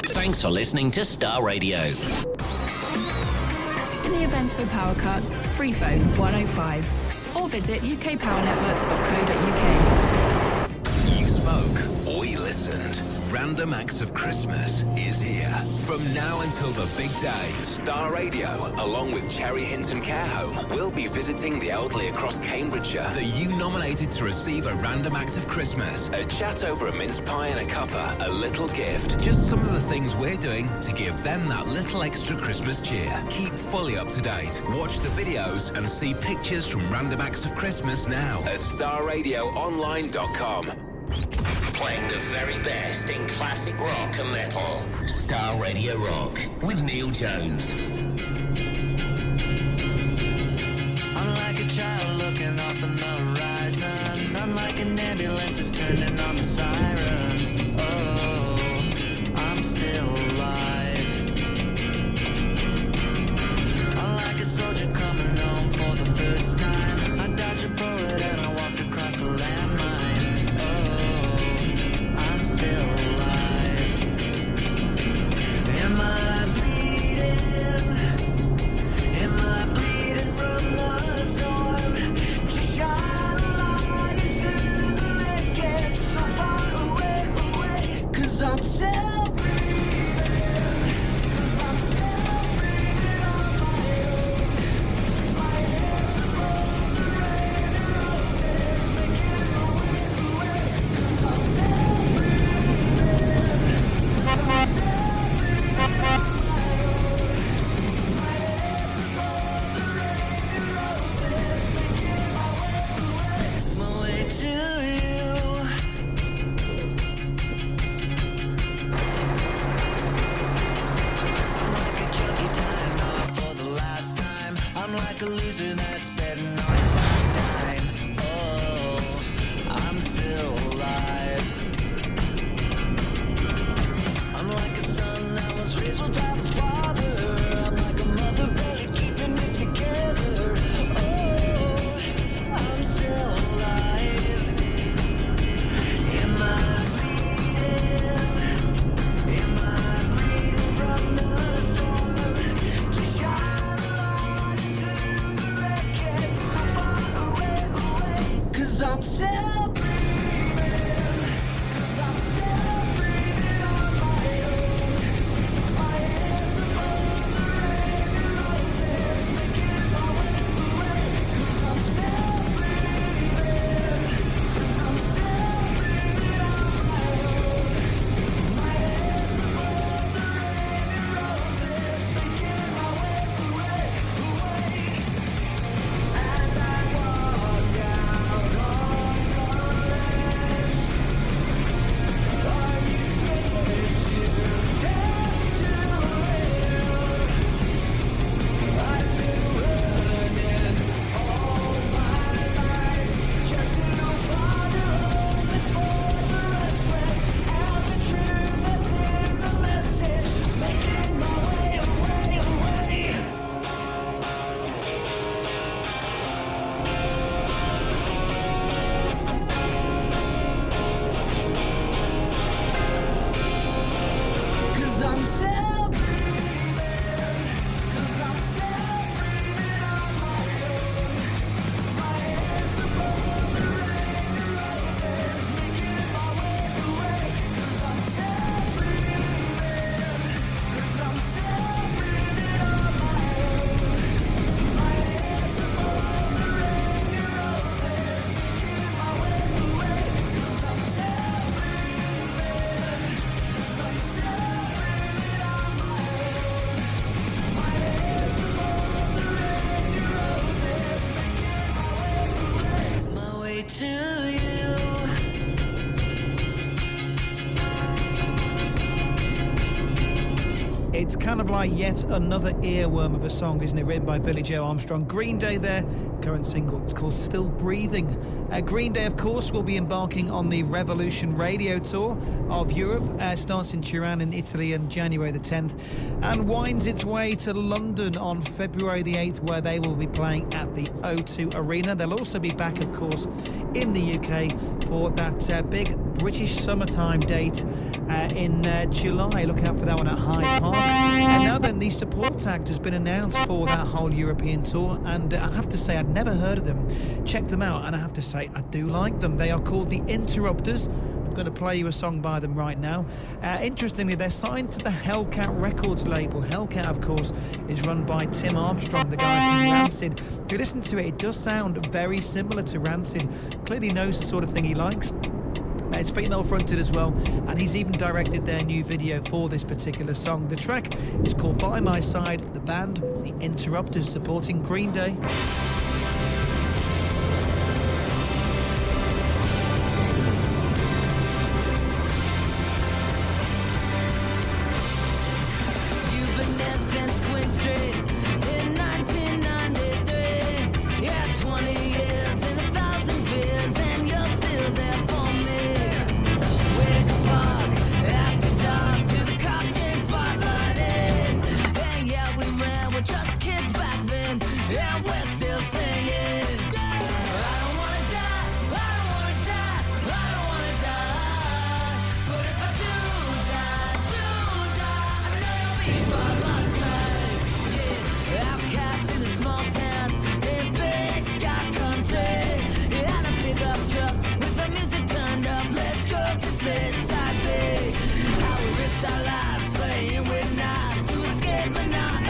Thanks for listening to Star Radio. In the event of a power cut, free phone 105 or visit ukpowernetworks.co.uk. You spoke or you listened. Random Acts of Christmas is here. From now until the big day, Star Radio, along with Cherry Hinton Care Home, will be visiting the elderly across Cambridgeshire that you nominated to receive a Random Act of Christmas. A chat over a mince pie and a cuppa, a little gift. Just some of the things we're doing to give them that little extra Christmas cheer. Keep fully up to date. Watch the videos and see pictures from Random Acts of Christmas now at starradioonline.com. Playing the very best in classic rock and metal. Star Radio Rock with Neil Jones. I'm like a child looking off on the horizon. I'm like an ambulance that's turning on the sirens. Oh, I'm still alive. I'm like a soldier coming home for the first time. I dodged a bullet and I walked across a landmine. I'm still alive. Am I bleeding? Am I bleeding from the storm? Just shine a light into the wreckage so far away, away. 'Cause I'm still breathing. 'Cause I'm still breathing on my own. My hands above the rain and roses making my way away. 'Cause I'm still like a loser that's betting on his last time. Oh, I'm still alive. I'm like a son that was raised without a father. I'm like a mother barely keeping it together. Oh, I'm still alive. Am I bleeding? Am I bleeding from the storm? Just shine a light into the wreckage so far away, away. 'Cause I'm still breathing. 'Cause I'm still breathing on my own. My hands above It's kind of like yet another earworm of a song, isn't it? Written by Billy Joe Armstrong. Green Day there, current single. It's called Still Breathing. Green Day, of course, will be embarking on the Revolution Radio Tour of Europe. Starts in Turin in Italy on January the 10th and winds its way to London on February the 8th, where they will be playing at the O2 Arena. They'll also be back, of course, in the UK for that big British summertime date in July. Look out for that one at Hyde Park. And now then, the support act has been announced for that whole European tour, and I have to say I'd never heard of them. Check them out, and I have to say I do like them. They are called The Interrupters. I'm going to play you a song by them right now. Interestingly, they're signed to the Hellcat Records label. Hellcat, of course, is run by Tim Armstrong, the guy from Rancid. If you listen to it, it does sound very similar to Rancid. Clearly knows the sort of thing he likes. It's female fronted as well, and he's even directed their new video for this particular song. The track is called By My Side. The band, The Interrupters, supporting Green Day. Just kids back then, yeah, we're still singing. I don't wanna die, I don't wanna die, I don't wanna die. But if I do die, I know you'll be by my side. Yeah, outcast in a small town in big sky country. Yeah, and a pickup truck with the music turned up. Let's go to sit side B. How we risked our lives playing with knives to escape monotony.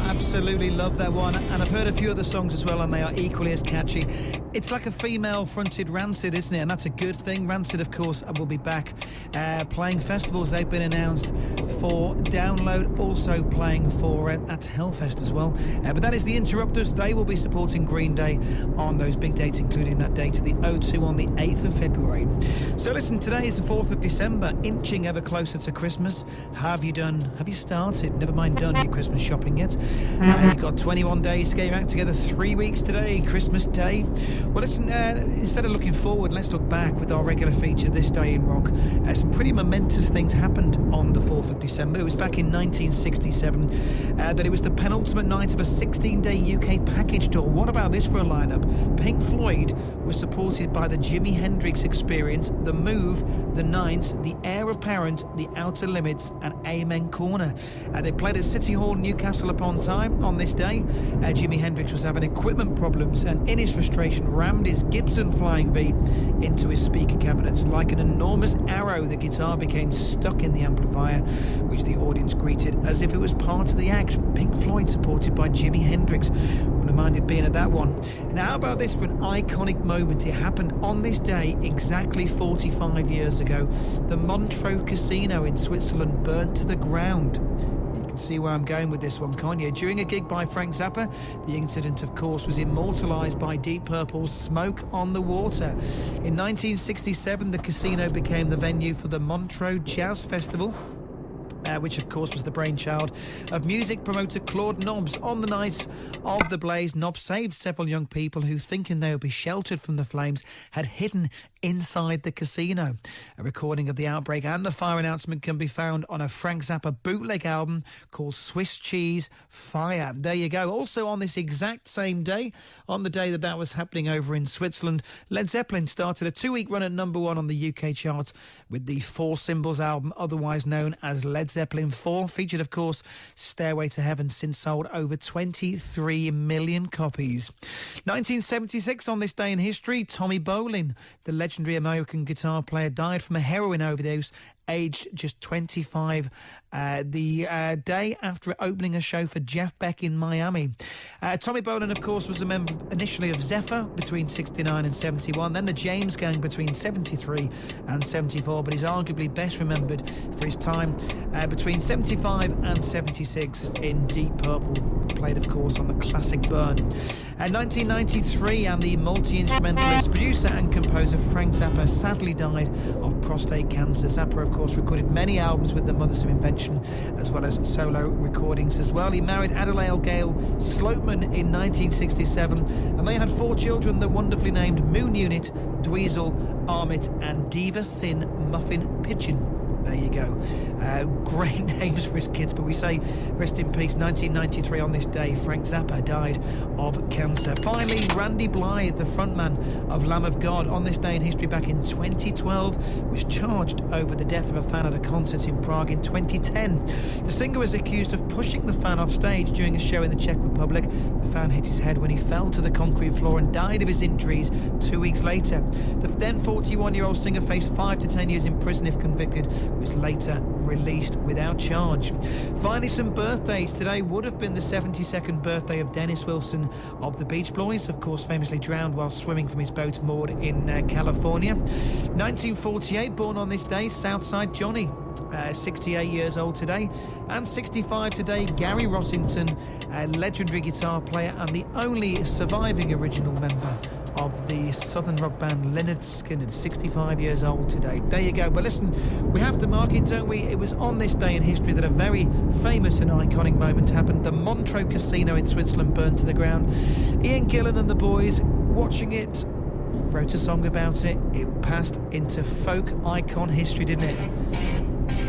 Absolutely love that one, and I've heard a few other songs as well, and they are equally as catchy. It's like a female-fronted Rancid, isn't it? And that's a good thing. Rancid, of course, will be back playing festivals. They've been announced for Download, also playing for at Hellfest as well. But that is The Interrupters. They will be supporting Green Day on those big dates, including that date at the O2 on the 8th of February. So listen, today is the 4th of December, inching ever closer to Christmas. Have you started? Never mind done your Christmas shopping yet. You've got 21 days to get your act together, 3 weeks today, Christmas Day. Well, listen, instead of looking forward, let's look back with our regular feature, This Day in Rock. Some pretty momentous things happened on the 4th of December. It was back in 1967 that it was the penultimate night of a 16-day UK package tour. What about this for a lineup? Pink Floyd was supported by the Jimi Hendrix Experience, The Move, The Ninth, The Heir Apparent, The Outer Limits, and Amen Corner. They played at City Hall, Newcastle upon Tyne on on this day, Jimi Hendrix was having equipment problems and in his frustration rammed his Gibson Flying V into his speaker cabinets. Like an enormous arrow, the guitar became stuck in the amplifier, which the audience greeted as if it was part of the act. Pink Floyd supported by Jimi Hendrix. Wouldn't have minded being at that one. Now, how about this for an iconic moment? It happened on this day exactly 45 years ago. The Montreux Casino in Switzerland burnt to the ground. You can see where I'm going with this one, can't you? During a gig by Frank Zappa, the incident, of course, was immortalised by Deep Purple's Smoke on the Water. In 1967, the casino became the venue for the Montreux Jazz Festival, which of course was the brainchild of music promoter Claude Nobbs. On the night of the blaze, Nobbs saved several young people who, thinking they would be sheltered from the flames, had hidden inside the casino. A recording of the outbreak and the fire announcement can be found on a Frank Zappa bootleg album called Swiss Cheese Fire. There you go. Also on this exact same day, on the day that was happening over in Switzerland, Led Zeppelin started a 2-week run at #1 on the UK charts with the Four Symbols album, otherwise known as Led Zeppelin 4, featured, of course, Stairway to Heaven, since sold over 23 million copies. 1976, on this day in history, Tommy Bolin, the legendary American guitar player, died from a heroin overdose, aged just 25, the day after opening a show for Jeff Beck in Miami. Tommy Bolin, of course, was a member initially of Zephyr between 69 and 71, then the James Gang between 73 and 74, but he's arguably best remembered for his time between 75 and 76 in Deep Purple, played, of course, on the classic Burn. 1993, and the multi-instrumentalist, producer and composer Frank Zappa sadly died of prostate cancer. Zappa, of course, recorded many albums with the Mothers of Invention, as well as solo recordings as well. He married Adelaide Gale Sloatman in 1967, and they had 4 children, the wonderfully named Moon Unit, Dweezil, Armit, and Diva Thin Muffin Pigeon. There you go. Great names for his kids, but we say rest in peace. 1993, on this day, Frank Zappa died of cancer. Finally, Randy Blythe, the frontman of Lamb of God, on this day in history back in 2012, was charged over the death of a fan at a concert in Prague in 2010. The singer was accused of pushing the fan off stage during a show in the Czech Republic. The fan hit his head when he fell to the concrete floor and died of his injuries 2 weeks later. The then 41-year-old singer faced 5 to 10 years in prison if convicted, was later released without charge. Finally, some birthdays. Today would have been the 72nd birthday of Dennis Wilson of the Beach Boys, of course famously drowned while swimming from his boat moored in California. 1948, born on this day, Southside Johnny, 68 years old today. And 65 today, Gary Rossington, a legendary guitar player and the only surviving original member of the southern rock band Lynyrd Skynyrd, 65 years old today. There you go. But listen, we have to mark it, don't we? It was on this day in history that a very famous and iconic moment happened. The Montreux Casino in Switzerland burned to the ground. Ian Gillan and the boys, watching it, wrote a song about it. It passed into folk icon history, didn't it?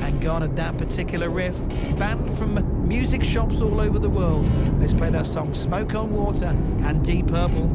And garnered that particular riff, banned from music shops all over the world. Let's play that song, Smoke on Water and Deep Purple.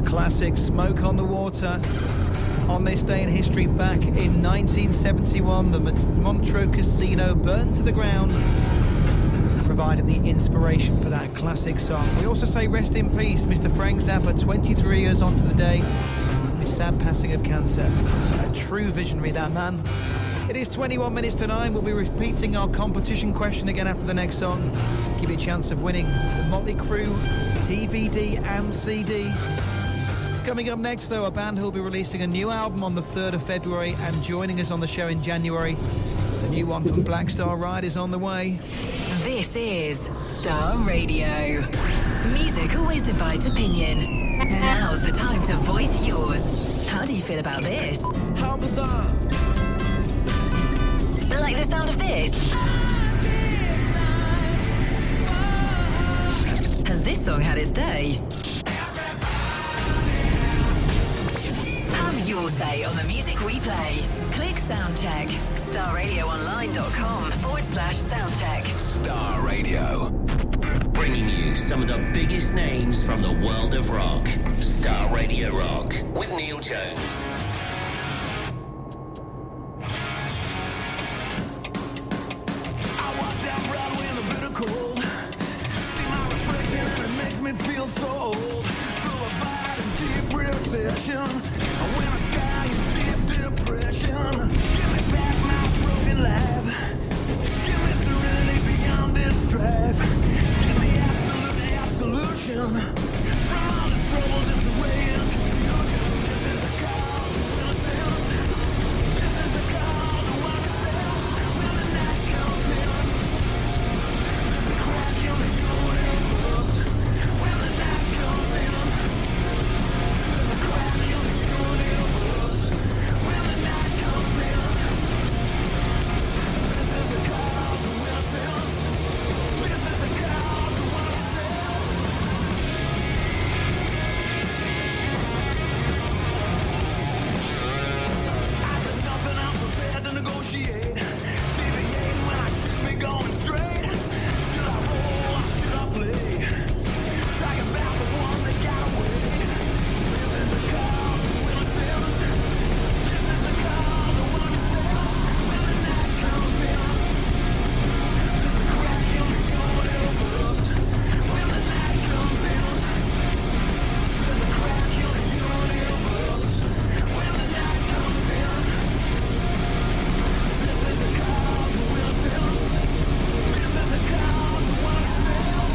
classic, Smoke on the Water. On this day in history, back in 1971, the Montreux Casino burned to the ground, provided the inspiration for that classic song. We also say rest in peace, Mr. Frank Zappa, 23 years on to the day from his sad passing of cancer. A true visionary, that man. It is 21 minutes to 9. We'll be repeating our competition question again after the next song. Give you a chance of winning the Motley Crue DVD and CD. Coming up next, though, a band who'll be releasing a new album on the 3rd of February and joining us on the show in January. The new one from Black Star Ride is on the way. This is Star Radio. Music always divides opinion. Now's the time to voice yours. How do you feel about this? How bizarre. Like the sound of this? Has this song had its day? Have your say on the music we play. Click Soundcheck. StarRadioOnline.com/soundcheck. Star Radio. Bringing you some of the biggest names from the world of rock. Star Radio Rock with Neil Jones. Me feel so old, boulevard and deep recession. When I sky in deep depression, give me back my broken life. Give me serenity beyond this strife. Give me absolute absolution from all this trouble, disarray and confusion. This is a call to innocence. This is a call to oneself. When the night comes in, there's a crack in the universe. When the night comes in, there's a crack in the universe. When the night comes in, this is a call to innocence. This is a call to oneself. I got nothing, I'm prepared to negotiate. Deviating when I should be going straight. Should I roll or should I play? Talk about the one that got away. This is a call to innocence. This is a call to oneself. When the night comes in, there's a crack in the universe. When the night comes in, there's a crack in the universe. When the night comes in, this is a call to innocence. This is a call to oneself.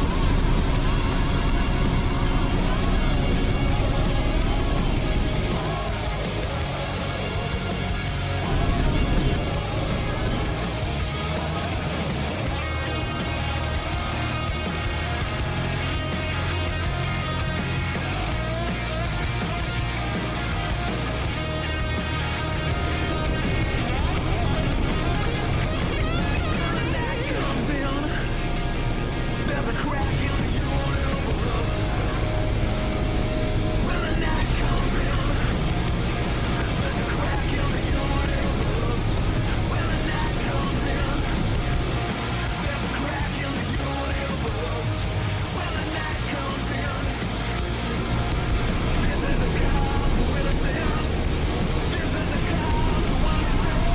Comes in, there's a crack in the universe. When the night comes in, there's a crack in the universe. When the night comes in, there's a crack in the universe. When the night comes in, this is a call to innocence. This is a call to oneself.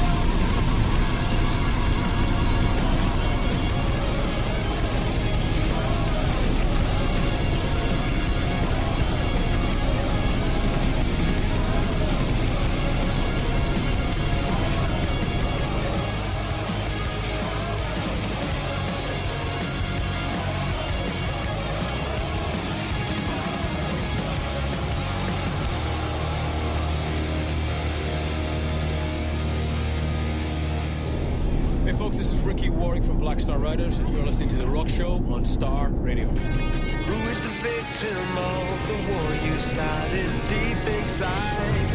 Hey folks, this is Ricky Warwick from Black Star Riders, and you're listening to The Rock Show on Star Radio. Who is the victim of the war you started deep inside?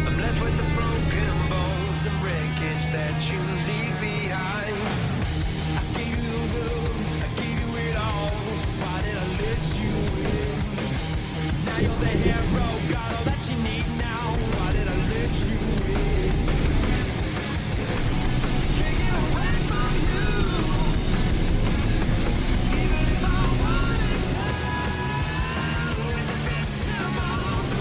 I'm left with the broken bones and wreckage that you leave behind. I gave you the world, I gave you it all. Why did I let you in? Now you're the hero, got all that you need now. Why did I let you in? Can't get away from you. Even if I wanted to, who is the victim of the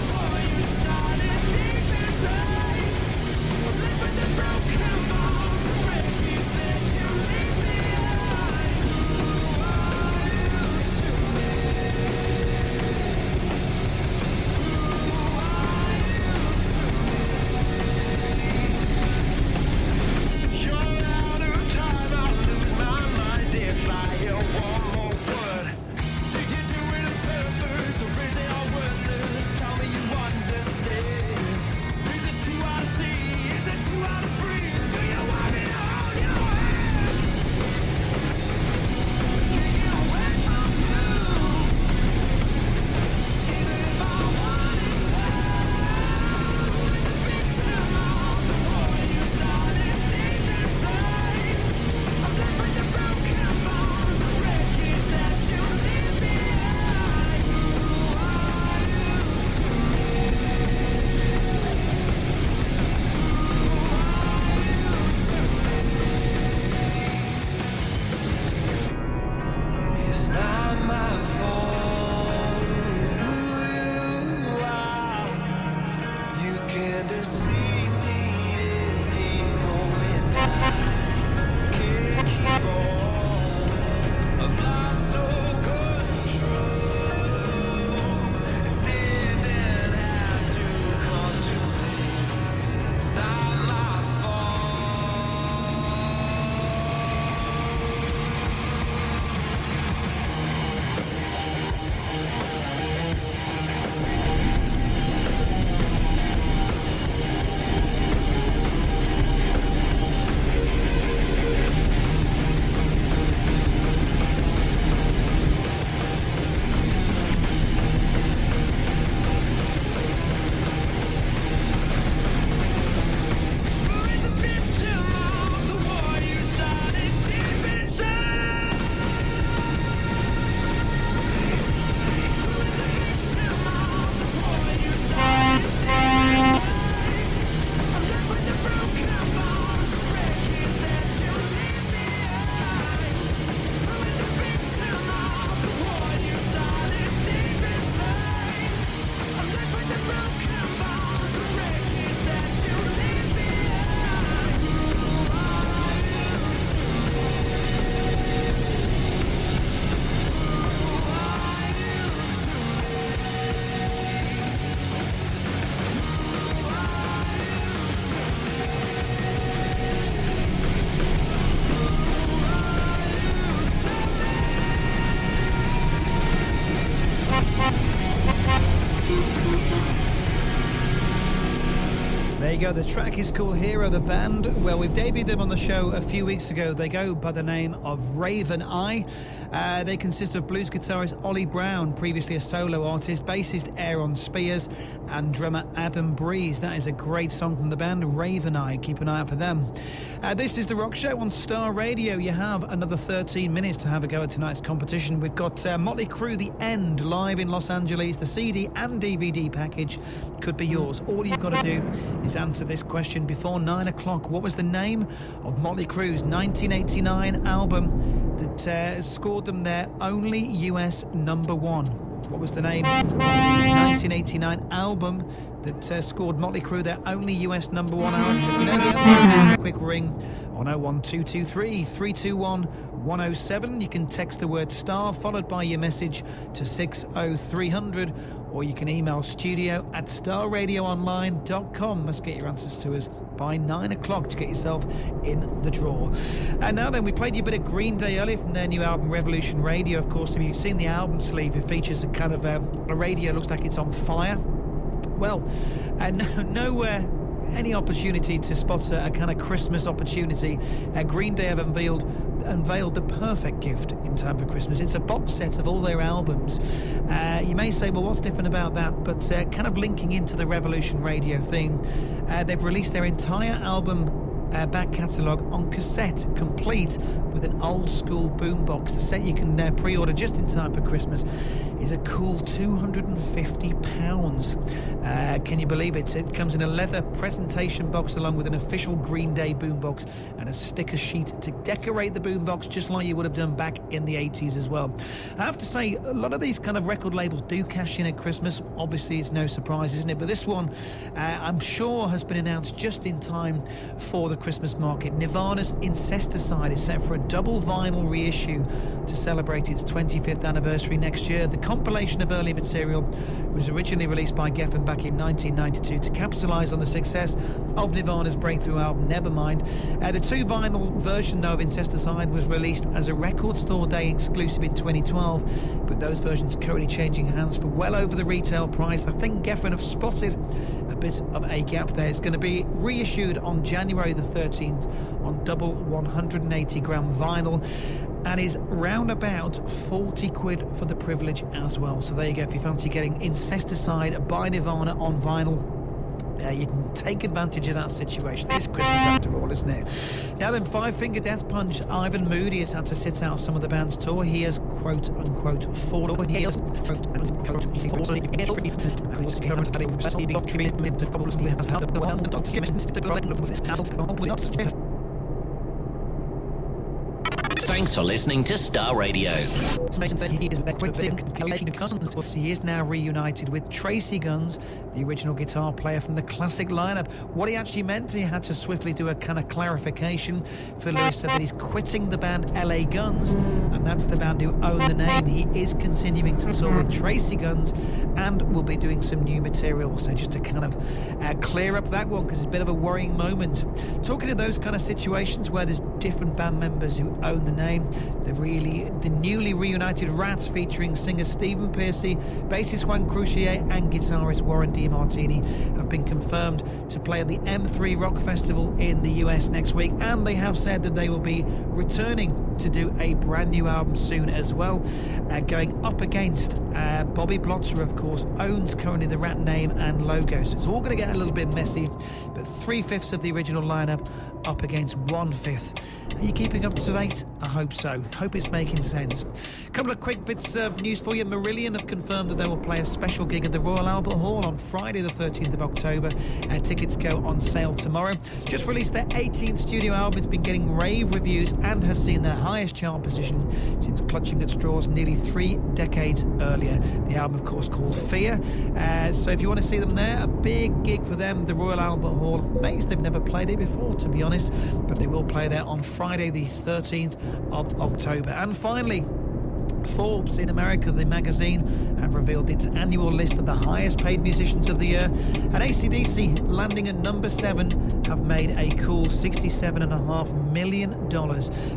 There you go. The track is called Hero. The band, well, we've debuted them on the show a few weeks ago. They go by the name of Raven Eye. They consist of blues guitarist Ollie Brown, previously a solo artist, bassist Aaron Spears, and drummer Adam Breeze. That is a great song from the band Raven Eye. Keep an eye out for them. This is The Rock Show on Star Radio. You have another 13 minutes to have a go at tonight's competition. We've got Motley Crue, The End, live in Los Angeles. The CD and DVD package could be yours. All you've got to do is answer this question before 9 o'clock. What was the name of Motley Crue's 1989 album that scored them their only US number one? What was the name of the 1989 album that scored Motley Crue their only US number one album? If you know the answer, give us a quick ring on 01223 321 107. You can text the word star followed by your message to 60300, or you can email studio@starradioonline.com. Must get your answers to us by 9 o'clock to get yourself in the draw. And now then, we played you a bit of Green Day earlier from their new album Revolution Radio. Of course, if you've seen the album sleeve, it features a kind of a radio, looks like it's on fire. Well, any opportunity to spot a kind of Christmas opportunity, Green Day have unveiled the perfect gift in time for Christmas. It's a box set of all their albums. You may say, well, what's different about that? But kind of linking into the Revolution Radio theme, they've released their entire album back catalogue on cassette, complete with an old school boombox. The set you can pre-order just in time for Christmas is a cool £250. Can you believe it? It comes in a leather presentation box along with an official Green Day boombox and a sticker sheet to decorate the boombox, just like you would have done back in the 80s as well. I have to say, a lot of these kind of record labels do cash in at Christmas. Obviously, it's no surprise, isn't it? But this one, I'm sure, has been announced just in time for the Christmas market. Nirvana's Incesticide is set for a double vinyl reissue to celebrate its 25th anniversary next year. The compilation of early material was originally released by Geffen back in 1992 to capitalise on the success of Nirvana's breakthrough album Nevermind. The two vinyl version though of Incesticide was released as a Record Store Day exclusive in 2012, but those versions currently changing hands for well over the retail price. I think Geffen have spotted a bit of a gap there. It's going to be reissued on January the 13th on double 180 gram vinyl and is round about 40 quid for the privilege as well. So there you go. If you fancy getting Incesticide by Nirvana on vinyl, you can take advantage of that situation. It's Christmas after all, isn't it? Now then, Five Finger Death Punch. Ivan Moody has had to sit out some of the band's tour. He has quote unquote fallen. He has quote unquote fallen ill and is currently receiving treatment for problems he has had well documented problem with alcohol. Thanks for listening to Star Radio. He is quitting Guns. He is now reunited with Tracy Guns, the original guitar player from the classic lineup. What he actually meant, he had to swiftly do a kind of clarification. Phil Lewis said that he's quitting the band LA Guns, and that's the band who own the name. He is continuing to tour with Tracy Guns and will be doing some new material. So just to kind of clear up that one, because it's a bit of a worrying moment. Talking of those kind of situations where there's different band members who own the name, the newly reunited Rats featuring singer Stephen Pearcy, bassist Juan Crouchier and guitarist Warren DeMartini have been confirmed to play at the M3 Rock Festival in the US next week, and they have said that they will be returning to do a brand new album soon as well, going up against Bobby Blotzer, of course, owns currently the Rat name and logo, so it's all going to get a little bit messy, but 3/5 of the original lineup up against 1/5. Are you keeping up to date? I hope so. Hope it's making sense. A couple of quick bits of news for you. Marillion have confirmed that they will play a special gig at the Royal Albert Hall on Friday the 13th of October. Tickets go on sale tomorrow. Just released their 18th studio album. It's been getting rave reviews and has seen their highest chart position since clutching at straws nearly 3 decades earlier. The album, of course, called Fear. So if you want to see them there, a big gig for them, the Royal Albert Hall. Amazed they've never played it before, to be honest, but they will play there on Friday the 13th of October. And finally, Forbes in America, the magazine, have revealed its annual list of the highest paid musicians of the year, and AC/DC landing at number 7 have made a cool $67.5 million.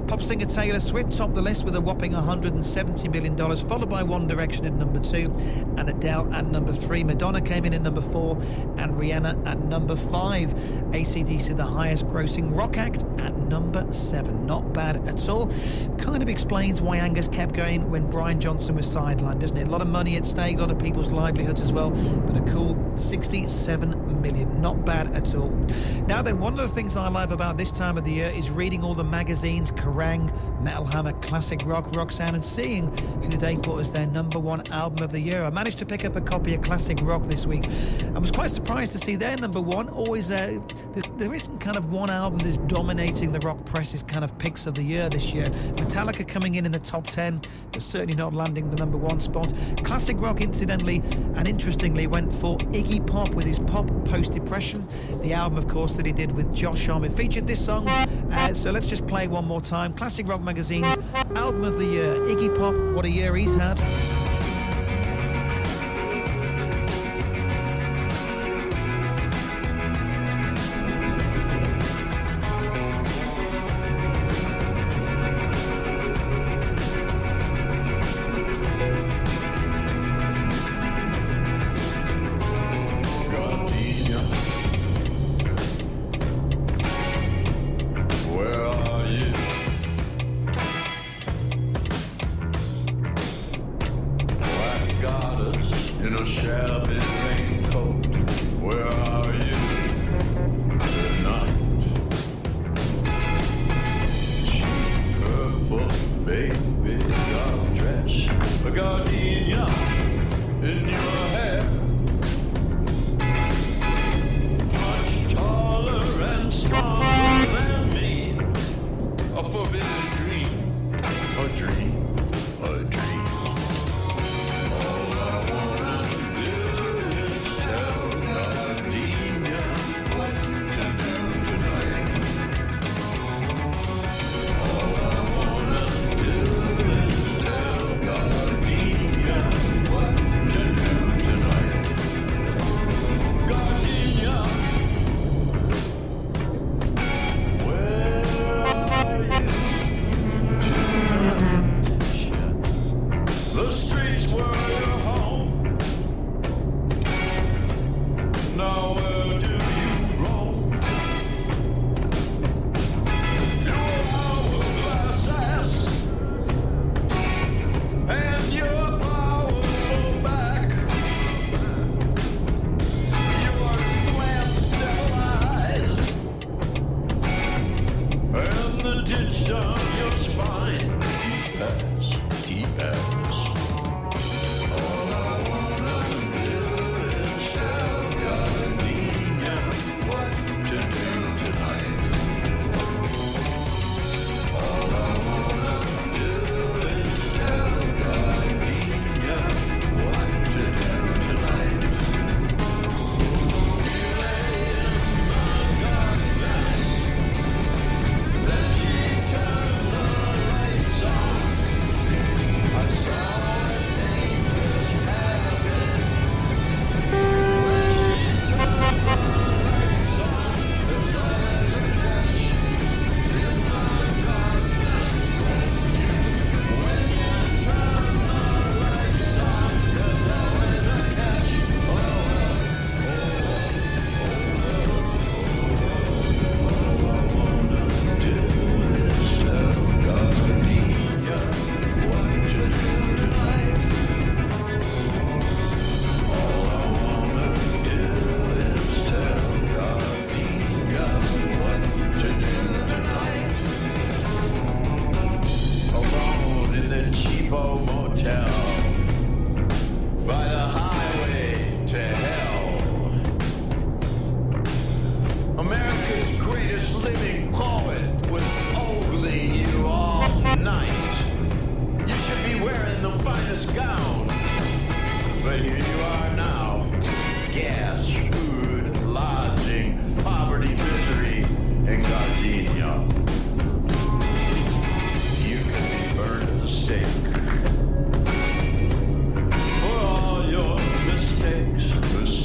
Pop singer Taylor Swift topped the list with a whopping $170 million, followed by One Direction at number 2 and Adele at number 3. Madonna came in at number 4 and Rihanna at number 5. AC/DC, the highest grossing rock act, at number 7. Not bad at all. Kind of explains why Angus kept going when Brian Johnson was sidelined, doesn't it? A lot of money at stake, a lot of people's livelihoods as well, but a cool 67 million. Not bad at all. Now then, one of the things I love about this time of the year is reading all the magazines, Kerrang, Metal Hammer, Classic Rock, Rock Sound, and seeing who they put as their number 1 album of the year. I managed to pick up a copy of Classic Rock this week. I was quite surprised to see their number 1. Always, there isn't kind of one album that's dominating the rock press's kind of picks of the year this year. Metallica coming in the top 10, but certainly not landing the number 1 spot. Classic Rock, incidentally and interestingly, went for Iggy Pop with his Pop Post-Depression, the album, of course, that he did with Josh Homme. It featured this song, so let's just play one more time. Classic Rock Magazine's album of the year, Iggy Pop, what a year he's had.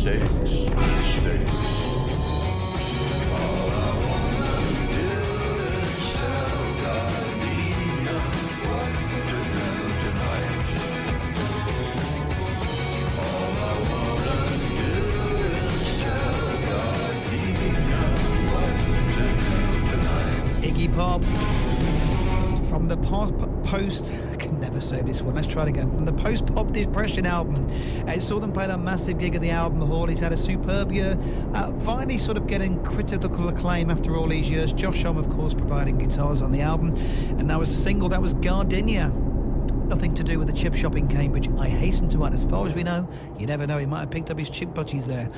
Mistakes. post... I can never say this one. Let's try it again. From the post-pop depression album. I saw them play that massive gig at the Album Hall. He's had a superb year. Finally sort of getting critical acclaim after all these years. Josh Homme, of course, providing guitars on the album. And that was the single. That was Gardenia. Nothing to do with the chip shop in Cambridge, I hasten to add. As far as we know, you never know, he might have picked up his chip butties there.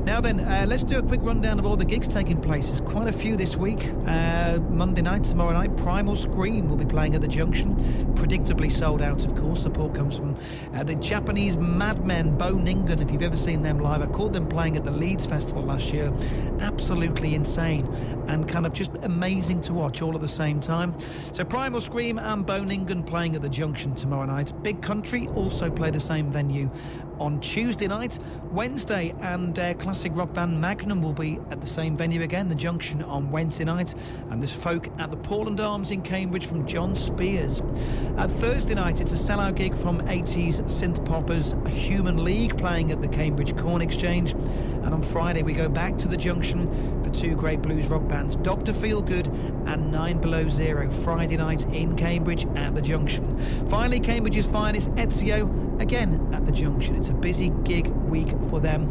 Now then, let's do a quick rundown of all the gigs taking place. There's quite a few this week. Monday night, tomorrow night, Primal Scream will be playing at the Junction. Predictably sold out, of course. Support comes from the Japanese madmen, Bo Ningen, if you've ever seen them live. I caught them playing at the Leeds Festival last year. Absolutely insane and kind of just amazing to watch all at the same time. So Primal Scream and Bo Ningen playing at the Junction tomorrow night. Big Country also play the same venue on Tuesday night. Wednesday, and classic rock band Magnum will be at the same venue again, the Junction, on Wednesday night. And there's folk at the Portland Arms in Cambridge from John Spears. At Thursday night, it's a sellout gig from 80s synth poppers Human League playing at the Cambridge Corn Exchange. And on Friday, we go back to the Junction for two great blues rock bands, Dr. Feelgood and 9 Below Zero, Friday night in Cambridge at the Junction. Finally, Cambridge's finest, Ezio, again at the Junction. It's a busy gig week for them,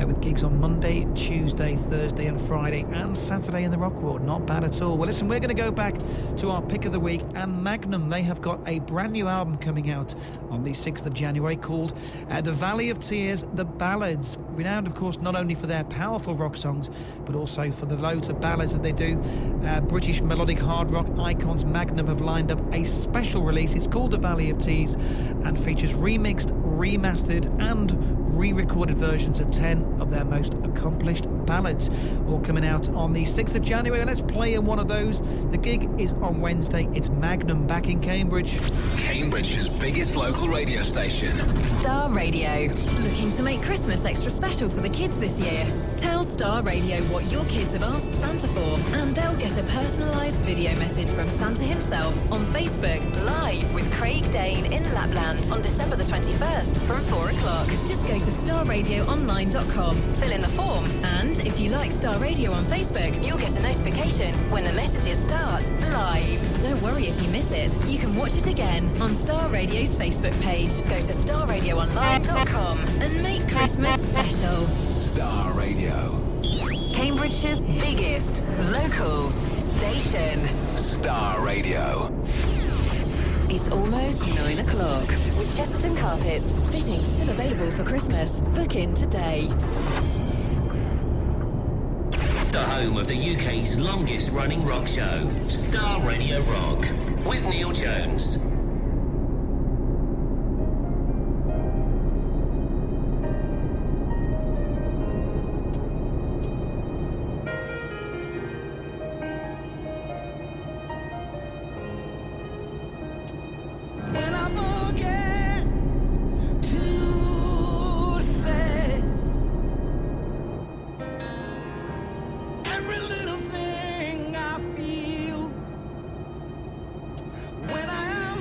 with gigs on Monday, Tuesday, Thursday and Friday, and Saturday in the Rock World. Not bad at all. Well, listen, we're going to go back to our pick of the week, and Magnum, they have got a brand new album coming out on the 6th of January called The Valley of Tears, The Ballads. Renowned, of course, not only for their powerful rock songs, but also for the loads of ballads that they do. British melodic hard rock icons Magnum have lined up a special release. It's called The Valley of Tears and features remixed, remastered and re-recorded versions of 10 of their most accomplished ballads, all coming out on the 6th of January. Let's play in one of those. The gig is on Wednesday. It's Magnum back in Cambridge. Cambridge's biggest local radio station. Star Radio. Looking to make Christmas extra special for the kids this year? Tell Star Radio what your kids have asked Santa for, and they'll get a personalised video message from Santa himself on Facebook, live with Craig Dane in Lapland on December the 21st from 4 o'clock. Just go to starradioonline.com, fill in the form, and if you like Star Radio on Facebook, you'll get a notification when the messages start live. Don't worry if you miss it. You can watch it again on Star Radio's Facebook page. Go to starradioonline.com and make Christmas special. Star Radio. Cambridgeshire's biggest local station. Star Radio. It's almost 9 o'clock. With Chesterton Carpets, fittings still available for Christmas. Book in today. The home of the UK's longest running rock show, Star Radio Rock, with Neil Jones. When I am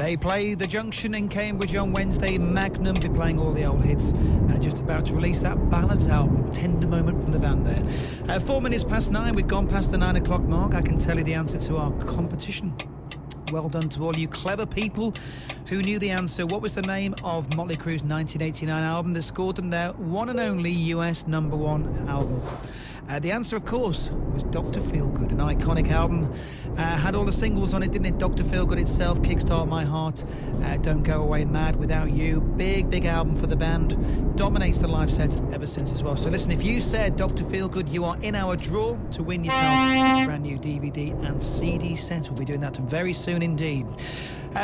They play The Junction in Cambridge on Wednesday. Magnum be playing all the old hits. Just about to release that Ballads album. Tender moment from the band there. 4 minutes past 9. We've gone past the 9 o'clock mark. I can tell you the answer to our competition. Well done to all you clever people who knew the answer. What was the name of Motley Crue's 1989 album that scored them their one and only US #1 album? The answer, of course, was Dr. Feelgood, an iconic album. Had all the singles on it, didn't it? Dr. Feelgood itself, Kickstart My Heart, Don't Go Away Mad Without You. Big album for the band. Dominates the live set ever since as well. So listen, if you said Dr. Feelgood, you are in our draw to win yourself a brand new DVD and CD set. We'll be doing that very soon indeed.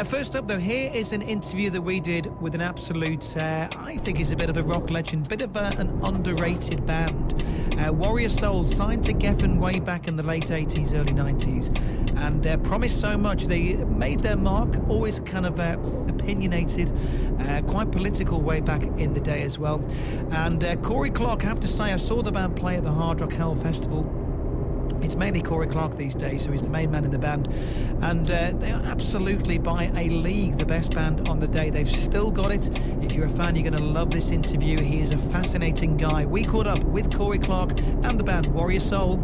First up, though, here is an interview that we did with an absolute, I think he's a bit of a rock legend, bit of an underrated band. Warrior Soul, signed to Geffen way back in the late 80s, early 90s, and promised so much. They made their mark, always kind of opinionated, quite political way back in the day as well. And Corey Clark, I have to say, I saw the band play at the Hard Rock Hell Festival. It's mainly Corey Clark these days, so he's the main man in the band. And they are absolutely, by a league, the best band on the day. They've still got it. If you're a fan, you're going to love this interview. He is a fascinating guy. We caught up with Corey Clark and the band Warrior Soul.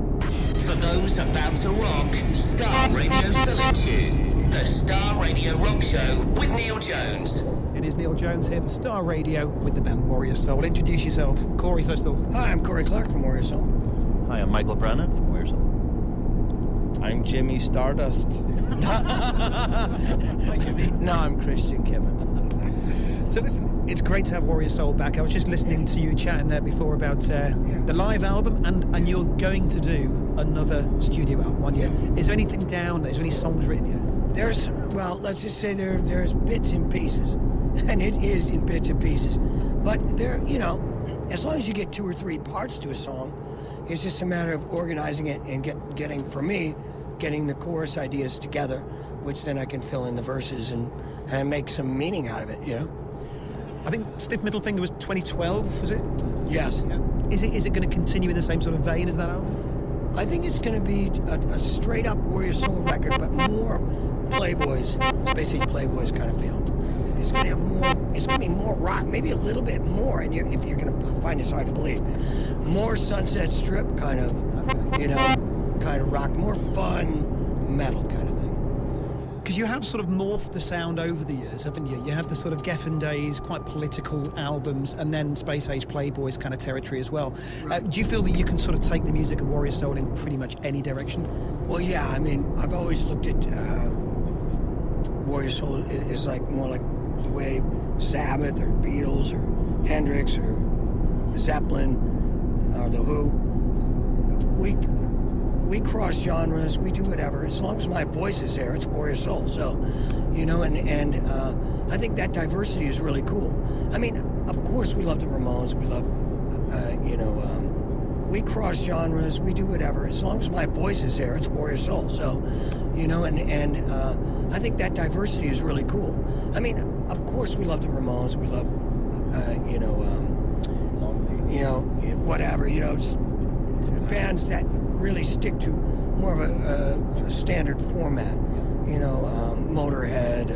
For those about to rock, Star Radio salutes you. The Star Radio Rock Show with Neil Jones. It is Neil Jones here, the Star Radio, with the band Warrior Soul. Introduce yourself. Corey, first of all. Hi, I'm Corey Clark from Warrior Soul. Hi, I'm Michael Brannan from Warrior Soul. I'm Jimmy Stardust. Hi, Jimmy. No, I'm Christian Kimmon. So listen, it's great to have Warrior Soul back. I was just listening to you chatting there before about the live album, and you're going to do another studio album one year. Is there anything down? Is there any songs written yet? Well, let's just say there's bits and pieces, and it is in bits and pieces. But as long as you get 2 or 3 parts to a song, it's just a matter of organizing it and getting the chorus ideas together, which then I can fill in the verses and make some meaning out of it, I think Stiff Middle Finger was 2012, was it? Yes. Yeah. Is it going to continue in the same sort of vein as that album? I think it's going to be a straight-up Warrior Soul record, but more Playboys, Space Age Playboys kind of feel. It's going to be more rock, maybe a little bit more, and if you're going to find this hard to believe, more Sunset Strip kind of rock, more fun metal kind of thing. Because you have sort of morphed the sound over the years, haven't you? You have the sort of Geffen days, quite political albums, and then Space Age Playboys kind of territory as well. Right. Do you feel that you can sort of take the music of Warrior Soul in pretty much any direction? Well, yeah, I mean, I've always looked at Warrior Soul is more like the way Sabbath or Beatles or Hendrix or Zeppelin or The Who, we cross genres, we do whatever. As long as my voice is there, it's Warrior Soul. So, and I think that diversity is really cool. I mean, of course we love the Ramones, we love, we cross genres, we do whatever. As long as my voice is there, it's Warrior Soul. So, and I think that diversity is really cool. I mean, of course we love the Ramones, we love, whatever, bands that really stick to more of a standard format, Motorhead,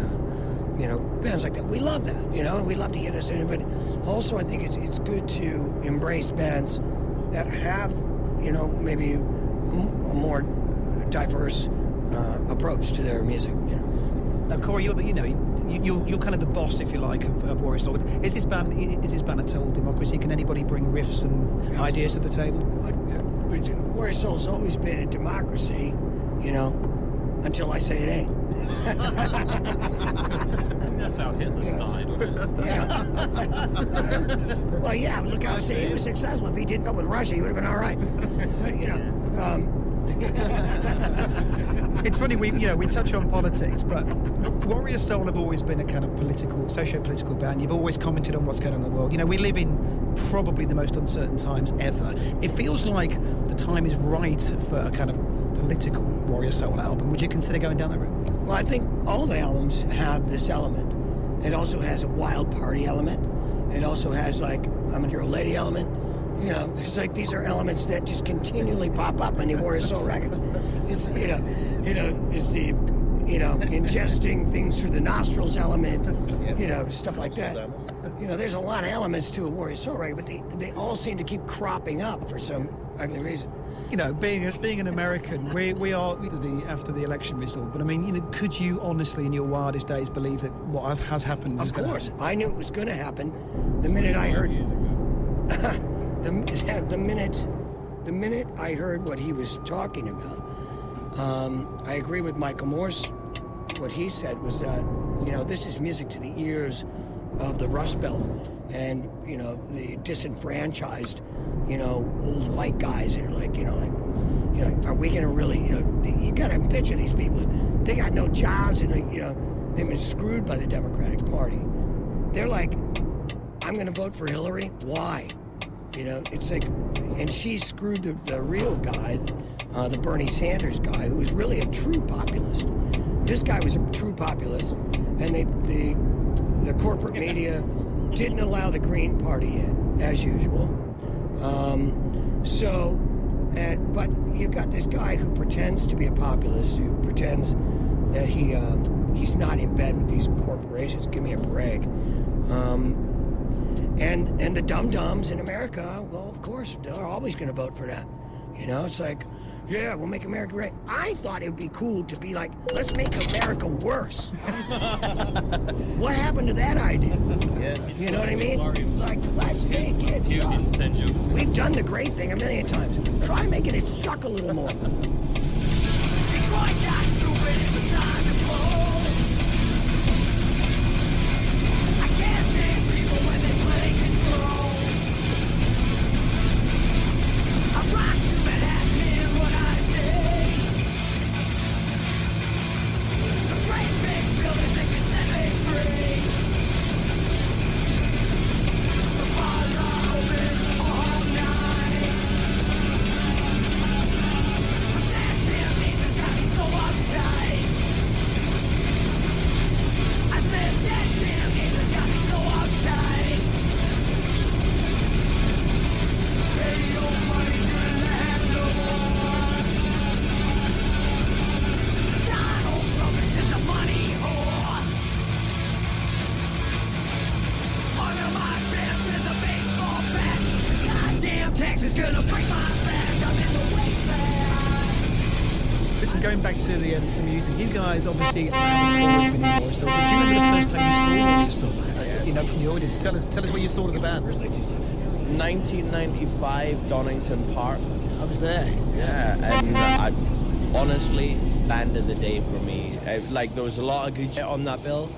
bands like that. We love that, and we love to hear this. But also I think it's good to embrace bands that have, maybe a more diverse approach to their music. Now, Corey, you're kind of the boss, if you like, of Warrior Soul. But is this band a total democracy? Can anybody bring riffs and ideas to the table? But Warrior Soul's always been a democracy, until I say it ain't. That's how Hitler started. Yeah. Well, yeah, look how he was successful. If he didn't go with Russia, he would have been all right. But, It's funny, we touch on politics, but Warrior Soul have always been a kind of socio-political band. You've always commented on what's going on in the world. We live in probably the most uncertain times ever. It feels like the time is right for a kind of political Warrior Soul album. Would you consider going down that route? well, I think all the albums have this element. It also has a wild party element. It also has like I'm a Hero Lady element. It's like these are elements that just continually pop up on the Warrior Soul records. It's it's the you know, ingesting things through the nostrils element, you know, stuff like that. You know, there's a lot of elements to a Warrior Soul record, but they all seem to keep cropping up for some ugly reason. You know, being an American, we are after the election result. But I mean, you know, could you honestly, in your wildest days, believe that what has happened? Of course, I knew it was going to happen. The minute I heard, the minute I heard what he was talking about, I agree with Michael Morse. What he said was that, you know, this is music to the ears of the Rust Belt and, you know, the disenfranchised, you know, old white guys that are like, you know, are we going to really, you know, you got to picture these people. They got no jobs and, you know, they've been screwed by the Democratic Party. They're like, I'm going to vote for Hillary. Why? You know, it's like, and she screwed the real guy, the Bernie Sanders guy, who was really a true populist. This guy was a true populist, and the corporate media didn't allow the Green Party in, as usual. But you've got this guy who pretends to be a populist, who pretends that he's not in bed with these corporations. Give me a break. And the dum-dums in America, well, of course, they're always going to vote for that. You know, it's like, yeah, we'll make America great. I thought it would be cool to be like, let's make America worse. What happened to that idea? Yeah. You know what I mean? Like, let's make it suck. We've done the great thing a million times. Try making it suck a little more. Detroit got stupid, it was time to blow. I can't take people when they play control. I rock to Manhattan in what I say. Some great big buildings that can set me free. The bars are open all night. But that damn nation's got me so uptight. I said that damn nation's got me so uptight. Pay your money to the landlord. Donald Trump is just a money whore. Under my bed there's a baseball bat. Goddamn Texas gonna break my back. I'm in the wasteland. Listen, going back to the music, you guys obviously have always been in Warrior Soul. But do you remember the first time you saw Warrior Soul? As, you know, from the audience, tell us what you thought of the band. 1995, Donington Park. I was there. Yeah, and honestly, band of the day for me. Like, there was a lot of good shit on that bill,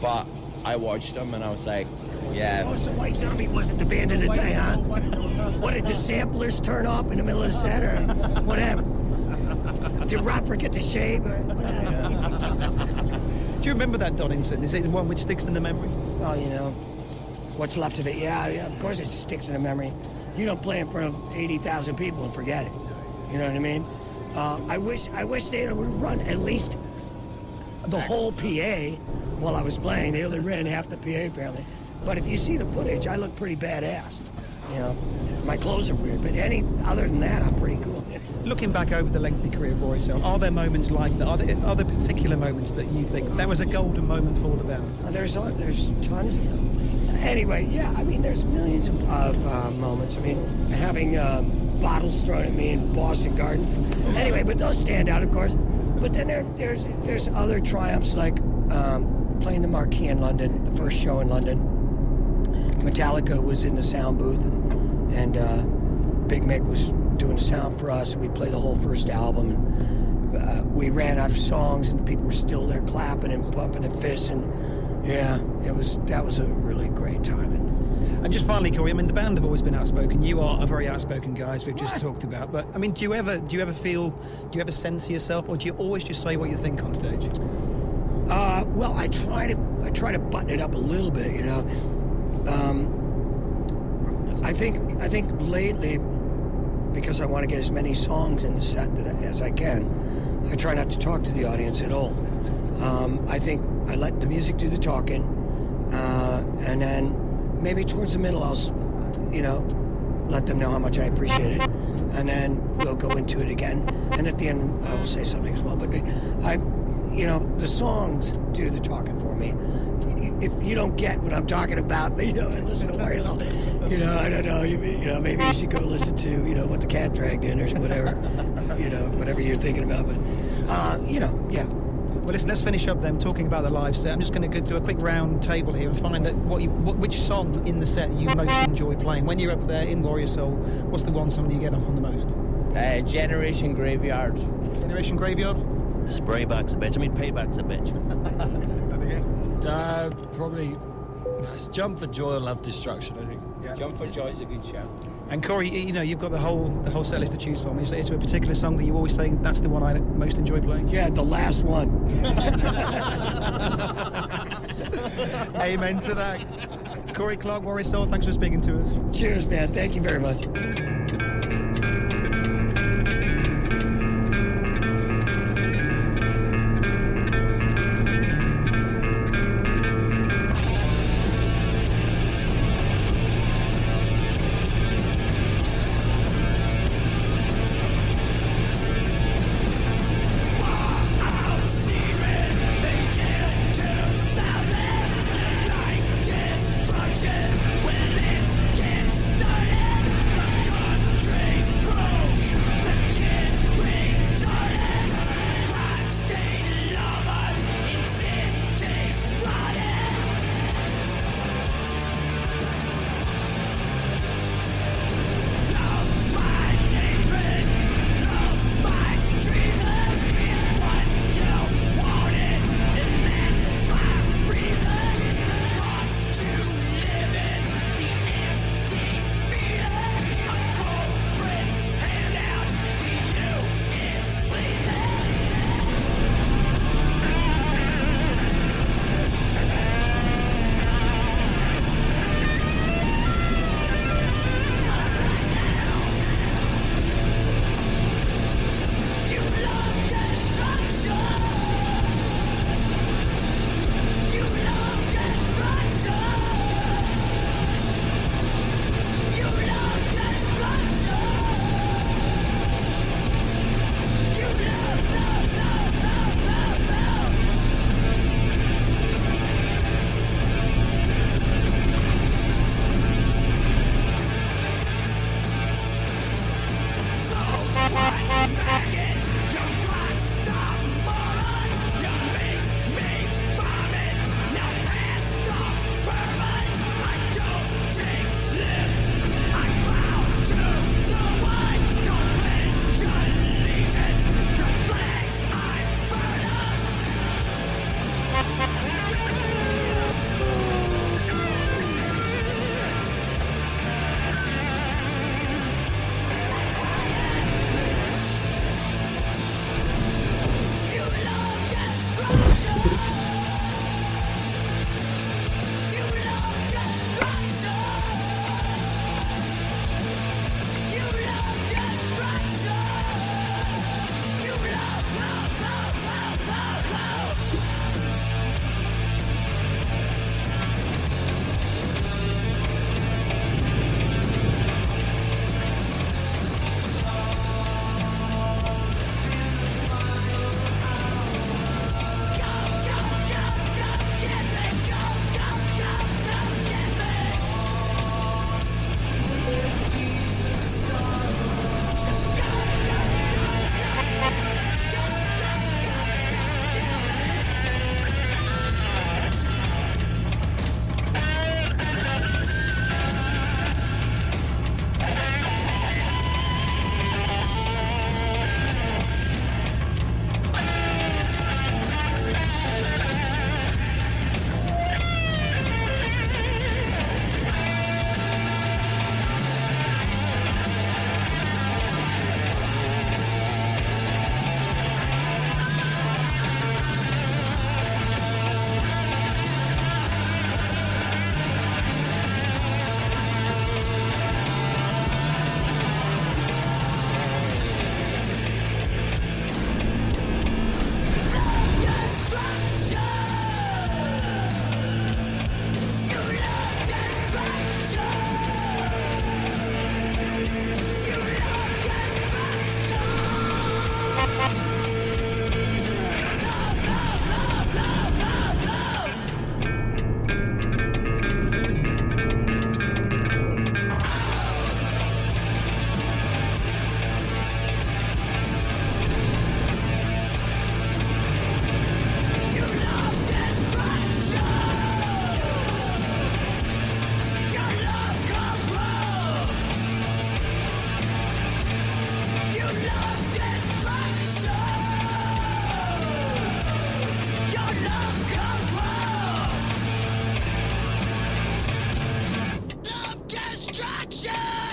but I watched them and I was like, yeah. Oh, so White Zombie wasn't the band of the day, huh? What, did the samplers turn off in the middle of the set, or what happened? Did Rob forget to shave, or what happened? Do you remember that Donington? Is it the one which sticks in the memory? Well, you know, what's left of it, yeah, of course it sticks in the memory. You don't play in front of 80,000 people and forget it. You know what I mean? I wish they would run at least the whole PA while I was playing. They only ran half the PA, apparently. But if you see the footage, I look pretty badass. You know, my clothes are weird, but other than that, I'm pretty cool. Looking back over the lengthy career of Warrior Soul, are there moments like that? Are there particular moments that you think that was a golden moment for the band? There's tons of them. Anyway, yeah, I mean, there's millions of moments. I mean, having bottles thrown at me in Boston Garden. Anyway, but those stand out, of course. But then there's other triumphs, like playing the Marquee in London, the first show in London. Metallica was in the sound booth, and Big Mick was doing the sound for us. We played the whole first album, and we ran out of songs, and people were still there clapping and pumping their fists, and yeah, that was a really great time. And just finally, Corey, I mean, the band have always been outspoken. You are a very outspoken guy, as we've just talked about. But I mean, do you ever censor yourself, or do you always just say what you think on stage? Well, I try to button it up a little bit, you know. I think lately, because I want to get as many songs in the set as I can, I try not to talk to the audience at all. I think I let the music do the talking, and then maybe towards the middle I'll, you know, let them know how much I appreciate it, and then we'll go into it again. And at the end I'll say something as well. But you know, the songs do the talking for me. If you don't get what I'm talking about, you know, and listen to Warrior Soul, you know, I don't know, you know, maybe you should go listen to, you know, What the Cat Dragged In or whatever, you know, whatever you're thinking about. But, you know, yeah. Well, listen, let's finish up then talking about the live set. I'm just going to do a quick round table here and find out which song in the set you most enjoy playing. When you're up there in Warrior Soul, what's the one song that you get off on the most? Generation Graveyard. Generation Graveyard? Sprayback's a bitch. I mean, Payback's a bitch. Probably it's Jump for Joy or Love Destruction, I think. Yeah. Jump for Joy is a good shout. And Corey, you know, you've got the whole set list to choose from. Is there a particular song that you always think that's the one I most enjoy playing? Yeah, the last one. Amen to that. Corey Clark, Warrior Soul, thanks for speaking to us. Cheers, man. Thank you very much. Destruction, when it gets started, the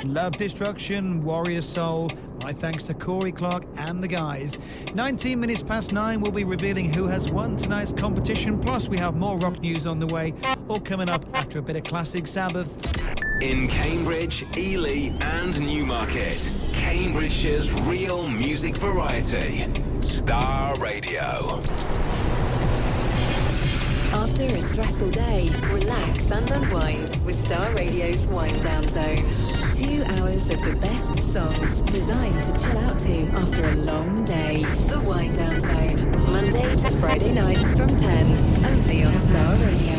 Love Destruction, Warrior Soul. My thanks to Corey Clark and the guys. 19 minutes past 9, we'll be revealing who has won tonight's competition. Plus, we have more rock news on the way, all coming up after a bit of classic Sabbath. In Cambridge, Ely and Newmarket, Cambridgeshire's real music variety. Star Radio. After a stressful day, relax and unwind with Star Radio's Wind Down Zone. 2 hours of the best songs designed to chill out to after a long day. The Wind Down Zone, Monday to Friday nights from 10, only on Star Radio.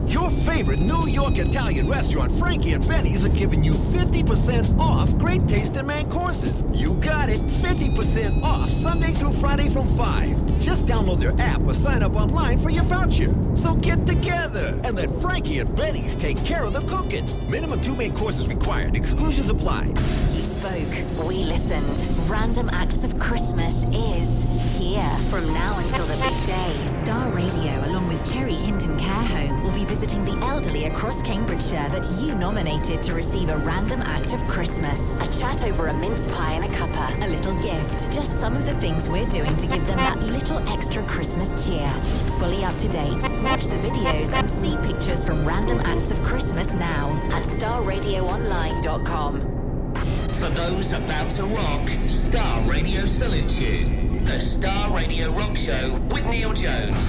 Your favorite New York Italian restaurant, Frankie and Benny's, are giving you 50% off great tasting main courses. You got it, 50% off Sunday through Friday from 5. Just download their app or sign up online for your voucher. So get together and let Frankie and Benny's take care of the cooking. Minimum 2 main courses required. Exclusions apply. You spoke, we listened. Random Acts of Christmas is here from now until the big day. Star Radio, along with Cherry Hinton Care Home, will be visiting the elderly across Cambridgeshire that you nominated to receive a random act of Christmas. A chat over a mince pie and a cuppa, a little gift. Just some of the things we're doing to give them that little extra Christmas cheer. Keep fully up to date. Watch the videos and see pictures from Random Acts of Christmas now at starradioonline.com. For those about to rock, Star Radio salutes you. The Star Radio Rock Show with Neil Jones.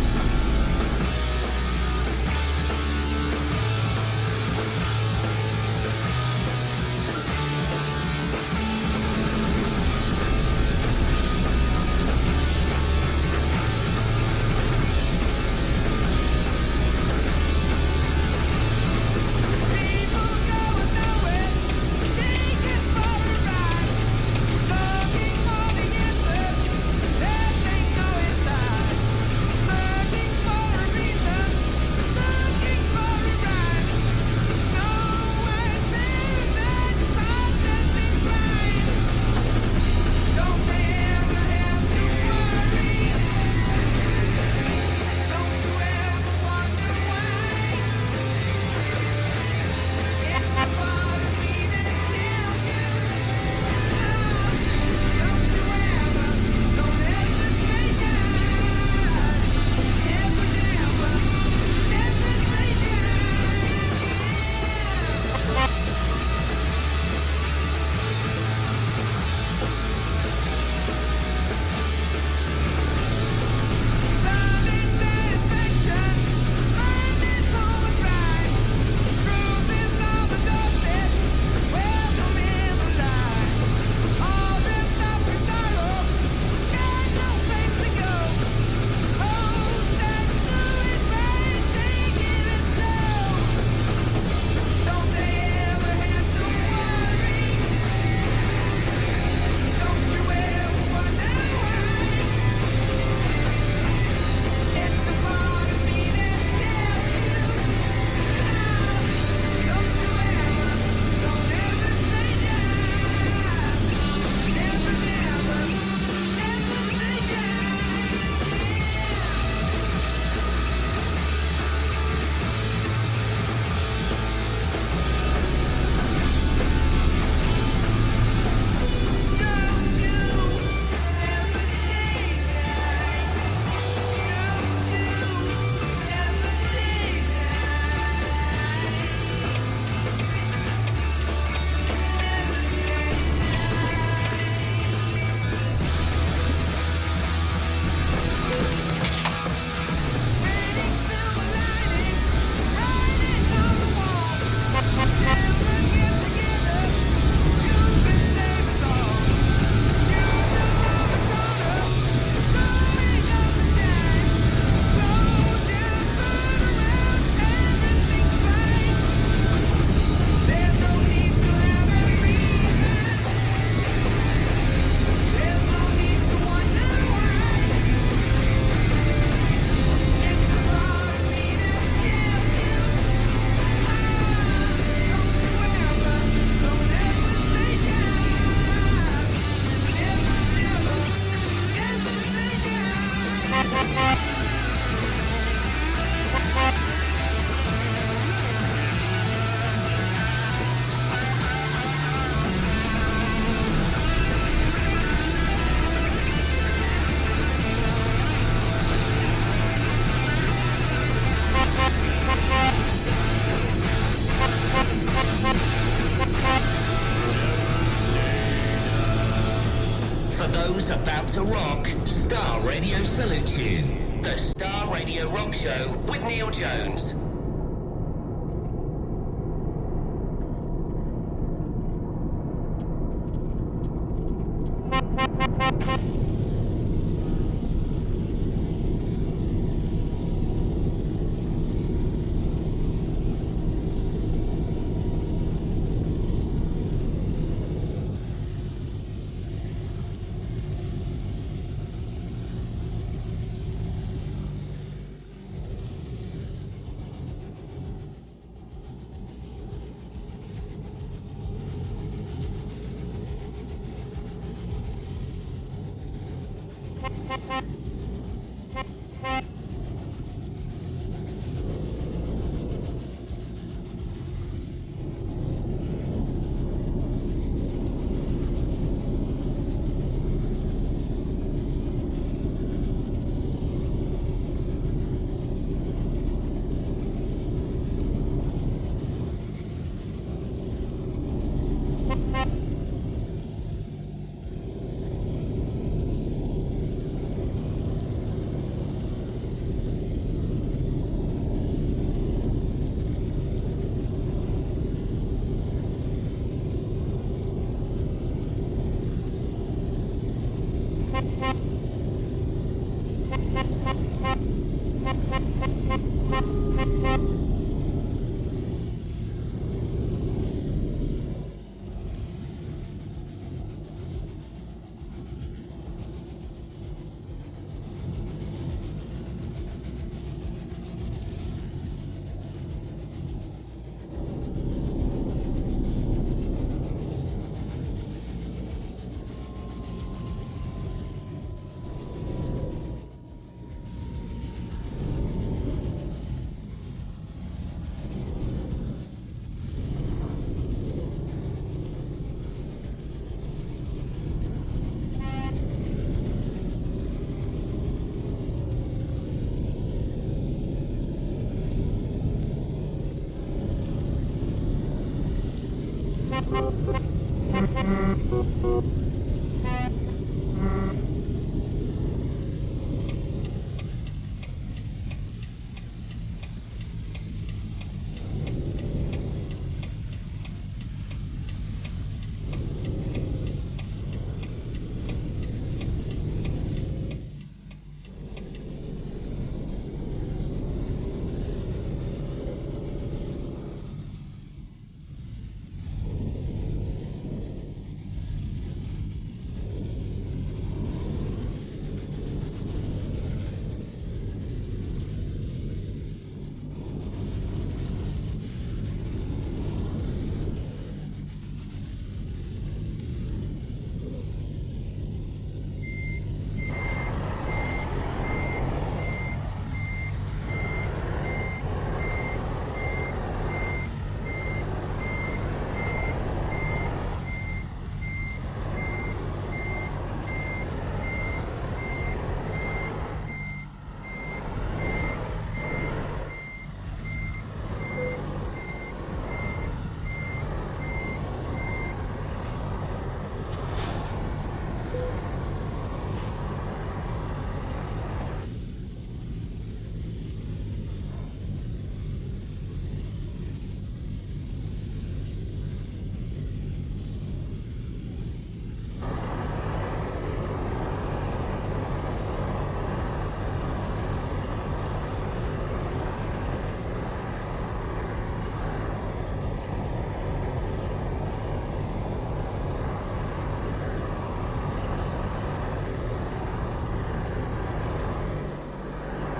Rock, Star Radio salutes you. The Star Radio Rock Show with Neil Jones.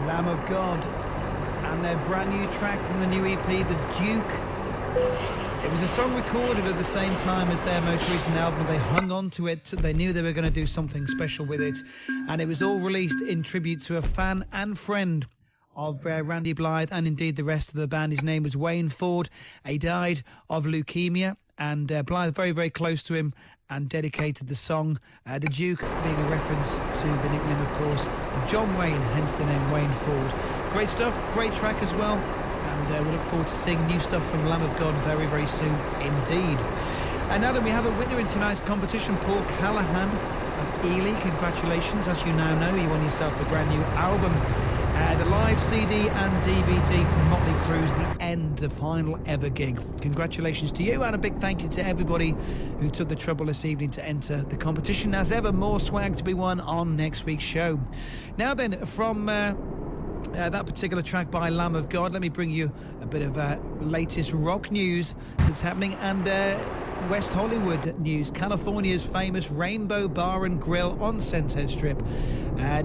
Lamb of God, and their brand new track from the new EP, The Duke. It was a song recorded at the same time as their most recent album. They hung on to it. They knew they were going to do something special with it, and it was all released in tribute to a fan and friend of Randy Blythe and indeed the rest of the band. His name was Wayne Ford. He died of leukemia, and Blythe very, very close to him and dedicated the song, The Duke, being a reference to the nickname, of course, of John Wayne, hence the name Wayne Ford. Great stuff, great track as well, and we look forward to seeing new stuff from Lamb of God very, very soon indeed. And now that we have a winner in tonight's competition, Paul Callahan of Ely, congratulations. As you now know, you won yourself the brand new album. The live CD and DVD from Motley Crue's The End, the final ever gig. Congratulations to you, and a big thank you to everybody who took the trouble this evening to enter the competition. As ever, more swag to be won on next week's show. Now then, from that particular track by Lamb of God, let me bring you a bit of latest rock news that's happening, and West Hollywood news. California's famous Rainbow Bar and Grill on Sunset Strip,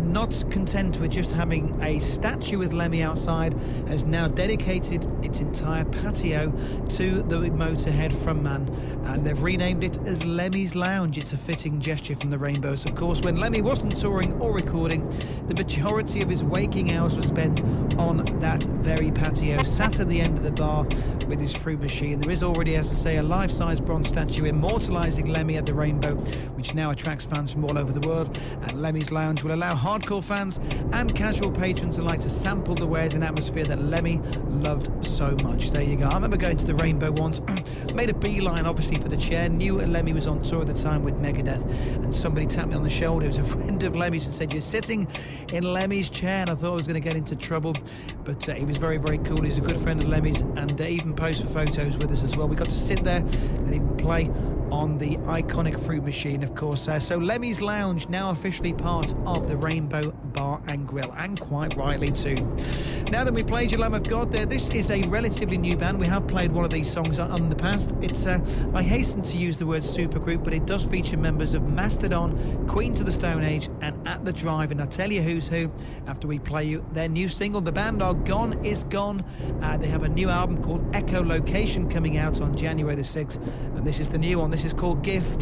not content with just having a statue with Lemmy outside, has now dedicated its entire patio to the Motorhead frontman, and they've renamed it as Lemmy's Lounge. It's a fitting gesture from the Rainbows. Of course, when Lemmy wasn't touring or recording, the majority of his waking hours were spent on that very patio, sat at the end of the bar with his fruit machine. There is already, as I say, a life-size bronze statue immortalising Lemmy at the Rainbow, which now attracts fans from all over the world. And Lemmy's Lounge will allow hardcore fans and casual patrons alike to sample the wares and atmosphere that Lemmy loved so much. There you go. I remember going to the Rainbow once, made a beeline obviously for the chair, knew Lemmy was on tour at the time with Megadeth, and somebody tapped me on the shoulder. It was a friend of Lemmy's and said, "You're sitting in Lemmy's chair," and I thought I was going to get into trouble, but he was very, very cool. He's a good friend of Lemmy's, and even posed for photos with us as well. We got to sit there and even play on the iconic fruit machine, of course. So Lemmy's Lounge now officially part of the Rainbow Bar and Grill, and quite rightly too. Now that we played your Lamb of God there, this is a relatively new band. We have played one of these songs in the past. It's I hasten to use the word supergroup, but it does feature members of Mastodon, Queens of the Stone Age, and At the Drive, and I'll tell you who's who after we play you their new single. The band are Gone Is Gone. They have a new album called Echo Location coming out on January the 6th, and this is the new one. This is called Gift.